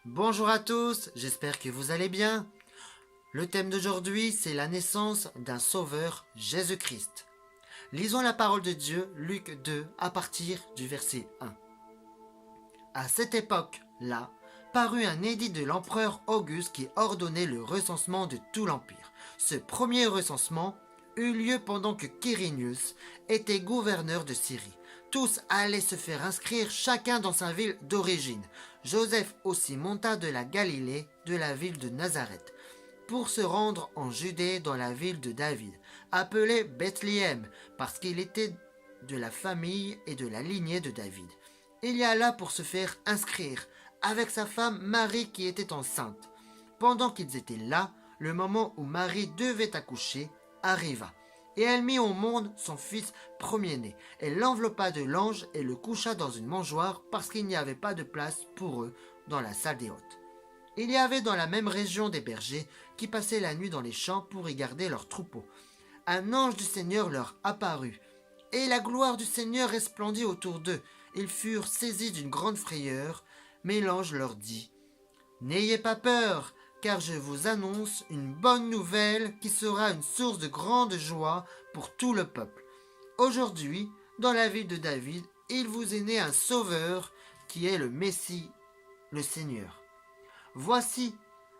Bonjour à tous, j'espère que vous allez bien. Le thème d'aujourd'hui, c'est la naissance d'un sauveur, Jésus-Christ. Lisons la parole de Dieu, Luc 2, à partir du verset 1. À cette époque-là, parut un édit de l'empereur Auguste qui ordonnait le recensement de tout l'empire. Ce premier recensement eut lieu pendant que Quirinius était gouverneur de Syrie. Tous allaient se faire inscrire chacun dans sa ville d'origine. Joseph aussi monta de la Galilée, de la ville de Nazareth, pour se rendre en Judée dans la ville de David, appelée Bethléem, parce qu'il était de la famille et de la lignée de David. Il y alla pour se faire inscrire, avec sa femme Marie qui était enceinte. Pendant qu'ils étaient là, le moment où Marie devait accoucher arriva. Et elle mit au monde son fils premier-né. Elle l'enveloppa de l'ange et le coucha dans une mangeoire parce qu'il n'y avait pas de place pour eux dans la salle des hôtes. Il y avait dans la même région des bergers qui passaient la nuit dans les champs pour y garder leurs troupeaux. Un ange du Seigneur leur apparut, et la gloire du Seigneur resplendit autour d'eux. Ils furent saisis d'une grande frayeur, mais l'ange leur dit : « N'ayez pas peur, car je vous annonce une bonne nouvelle qui sera une source de grande joie pour tout le peuple. Aujourd'hui, dans la ville de David, il vous est né un sauveur qui est le Messie, le Seigneur. Voici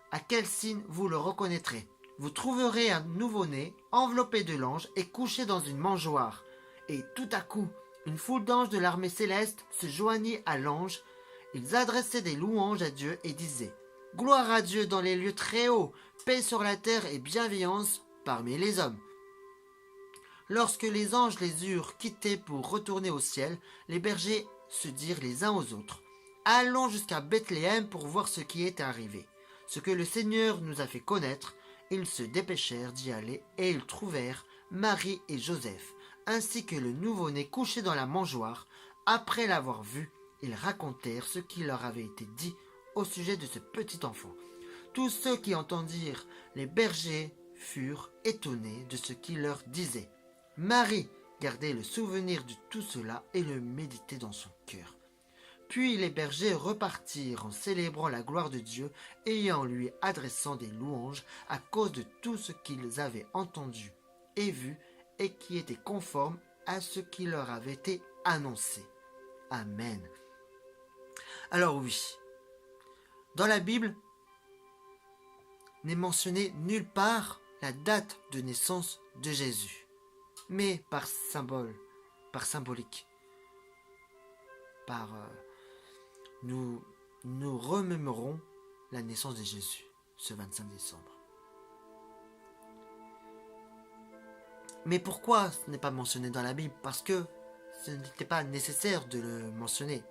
à quel signe vous le reconnaîtrez. Vous trouverez un nouveau-né enveloppé de l'ange et couché dans une mangeoire. » Et tout à coup, une foule d'anges de l'armée céleste se joignit à l'ange. Ils adressaient des louanges à Dieu et disaient : « Gloire à Dieu dans les lieux très hauts, paix sur la terre et bienveillance parmi les hommes. » Lorsque les anges les eurent quittés pour retourner au ciel, les bergers se dirent les uns aux autres : « Allons jusqu'à Bethléem pour voir ce qui est arrivé. Ce que le Seigneur nous a fait connaître. » Ils se dépêchèrent d'y aller et ils trouvèrent Marie et Joseph, ainsi que le nouveau-né couché dans la mangeoire. Après l'avoir vu, ils racontèrent ce qui leur avait été dit au sujet de ce petit enfant. Tous ceux qui entendirent les bergers furent étonnés de ce qu'il leur disait. Marie gardait le souvenir de tout cela et le méditait dans son cœur. Puis les bergers repartirent en célébrant la gloire de Dieu et en lui adressant des louanges à cause de tout ce qu'ils avaient entendu et vu et qui était conforme à ce qui leur avait été annoncé. Amen. Alors oui, dans la Bible n'est mentionné nulle part la date de naissance de Jésus, mais par symbole, par symbolique, nous remémorons la naissance de Jésus ce 25 décembre. Mais pourquoi ce n'est pas mentionné dans la Bible ? Parce que ce n'était pas nécessaire de le mentionner.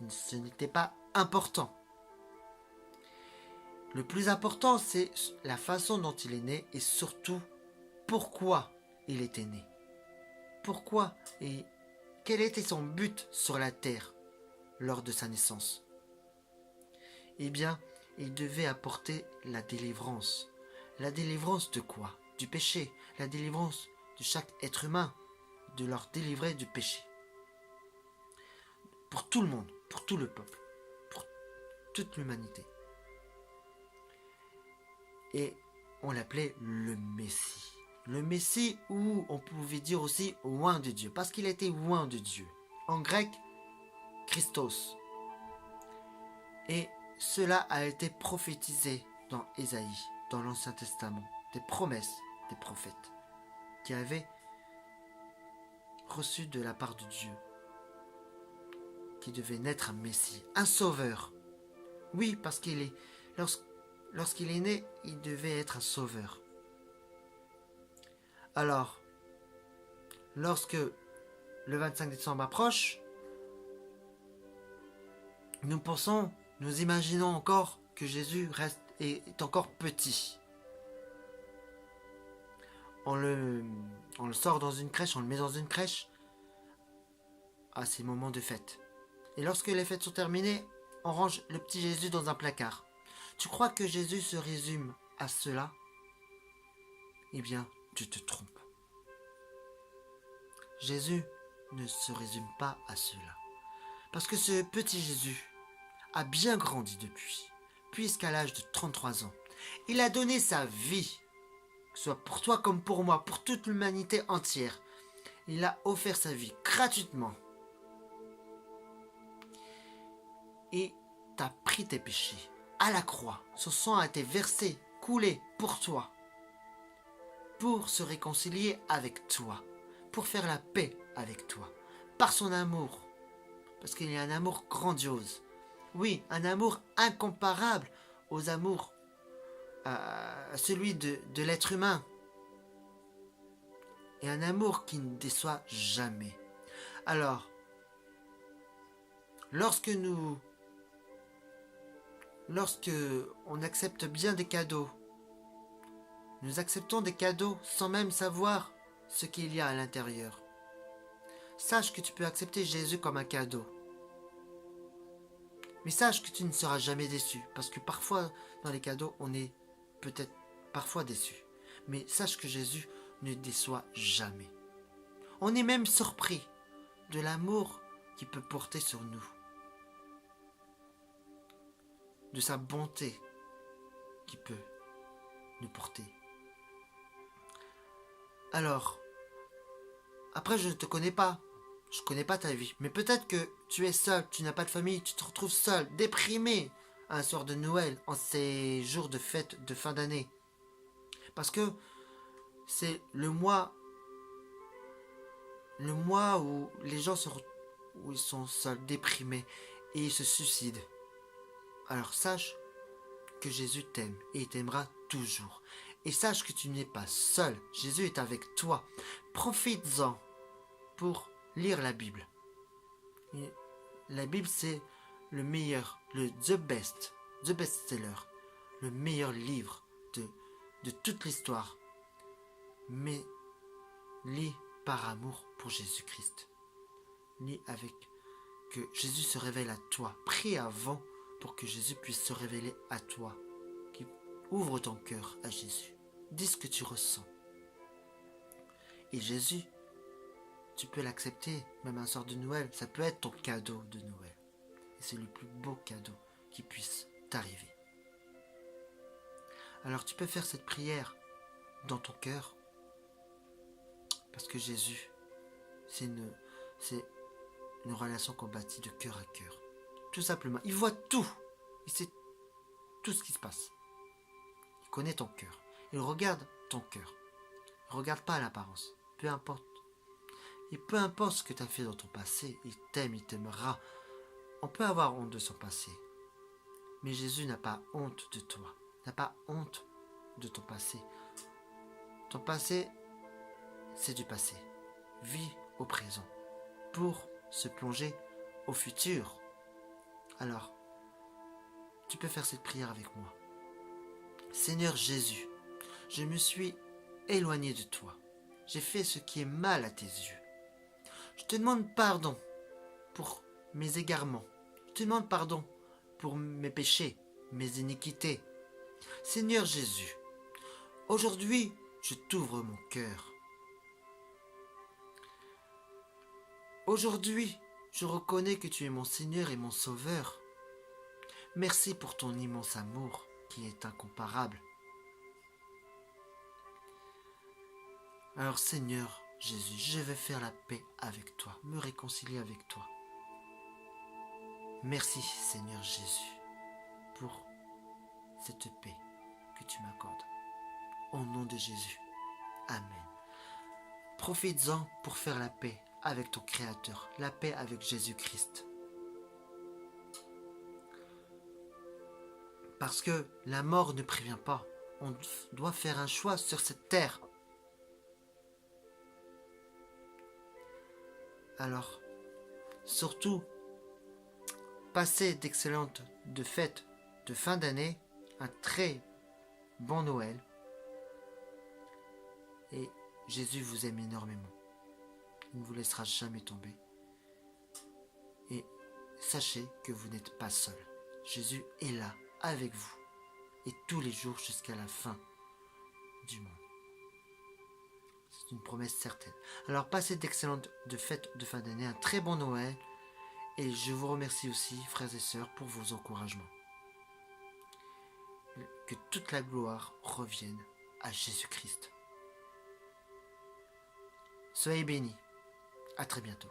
Ce n'était pas important. Le plus important, c'est la façon dont il est né et surtout pourquoi il était né. Pourquoi et quel était son but sur la terre lors de sa naissance ? Eh bien, il devait apporter la délivrance. La délivrance de quoi ? Du péché. La délivrance de chaque être humain, de leur délivrer du péché. Pour tout le monde, pour tout le peuple, pour toute l'humanité. Et on l'appelait le Messie. Le Messie, ou on pouvait dire aussi oint de Dieu, parce qu'il était oint de Dieu. En grec, Christos. Et cela a été prophétisé dans Ésaïe, dans l'Ancien Testament, des promesses des prophètes qui avaient reçu de la part de Dieu qu'il devait naître un Messie, un sauveur. Oui, parce lorsqu'il est né, il devait être un sauveur. Alors, lorsque le 25 décembre approche, nous imaginons encore que Jésus est encore petit. On le sort dans une crèche, on le met dans une crèche à ces moments de fête. Et lorsque les fêtes sont terminées, on range le petit Jésus dans un placard. Tu crois que Jésus se résume à cela ? Eh bien, tu te trompes. Jésus ne se résume pas à cela. Parce que ce petit Jésus a bien grandi depuis, puisqu'à l'âge de 33 ans, il a donné sa vie, que ce soit pour toi comme pour moi, pour toute l'humanité entière. Il a offert sa vie gratuitement. Et t'as pris tes péchés à la croix. Son sang a été versé, coulé pour toi, pour se réconcilier avec toi, pour faire la paix avec toi, par son amour, parce qu'il y a un amour grandiose. Oui, un amour incomparable aux amours, à celui de l'être humain. Et un amour qui ne déçoit jamais. Alors, lorsque on accepte bien des cadeaux, nous acceptons des cadeaux sans même savoir ce qu'il y a à l'intérieur. Sache que tu peux accepter Jésus comme un cadeau. Mais sache que tu ne seras jamais déçu, parce que parfois, dans les cadeaux, on est peut-être parfois déçu. Mais sache que Jésus ne déçoit jamais. On est même surpris de l'amour qu'il peut porter sur nous, de sa bonté qu'il peut nous porter. Alors, après je ne te connais pas, je ne connais pas ta vie, mais peut-être que tu es seul, tu n'as pas de famille, tu te retrouves seul, déprimé un soir de Noël, en ces jours de fête de fin d'année. Parce que c'est le mois où les gens où ils sont seuls, déprimés, et ils se suicident. Alors sache que Jésus t'aime et il t'aimera toujours. Et sache que tu n'es pas seul, Jésus est avec toi. Profites-en pour lire la Bible. Et la Bible, c'est le meilleur, the best-seller, le meilleur livre de toute l'histoire. Mais lis par amour pour Jésus-Christ. Lis avec que Jésus se révèle à toi. Prie avant pour que Jésus puisse se révéler à toi. Ouvre ton cœur à Jésus. Dis ce que tu ressens. Et Jésus, tu peux l'accepter, même un soir de Noël. Ça peut être ton cadeau de Noël. Et c'est le plus beau cadeau qui puisse t'arriver. Alors tu peux faire cette prière dans ton cœur. Parce que Jésus, c'est une relation qu'on bâtit de cœur à cœur. Tout simplement. Il voit tout. Il sait tout ce qui se passe. Il connaît ton cœur. Il regarde ton cœur. Il ne regarde pas l'apparence. Peu importe. Et peu importe ce que tu as fait dans ton passé, il t'aime, il t'aimera. On peut avoir honte de son passé. Mais Jésus n'a pas honte de toi. N'a pas honte de ton passé. Ton passé, c'est du passé. Vis au présent pour se plonger au futur. Alors, tu peux faire cette prière avec moi. Seigneur Jésus, je me suis éloigné de toi. J'ai fait ce qui est mal à tes yeux. Je te demande pardon pour mes égarements. Je te demande pardon pour mes péchés, mes iniquités. Seigneur Jésus, aujourd'hui, je t'ouvre mon cœur. Aujourd'hui, je reconnais que tu es mon Seigneur et mon Sauveur. Merci pour ton immense amour qui est incomparable. Alors Seigneur Jésus, je vais faire la paix avec toi, me réconcilier avec toi. Merci Seigneur Jésus pour cette paix que tu m'accordes. Au nom de Jésus. Amen. Profites-en pour faire la paix avec ton Créateur, la paix avec Jésus-Christ. Parce que la mort ne prévient pas. On doit faire un choix sur cette terre. Alors, surtout, passez d'excellentes fêtes de fin d'année, un très bon Noël. Et Jésus vous aime énormément. Il ne vous laissera jamais tomber. Et sachez que vous n'êtes pas seul. Jésus est là, avec vous. Et tous les jours jusqu'à la fin du monde. C'est une promesse certaine. Alors passez d'excellentes fêtes de fin d'année, un très bon Noël. Et je vous remercie aussi, frères et sœurs, pour vos encouragements. Que toute la gloire revienne à Jésus-Christ. Soyez bénis. À très bientôt.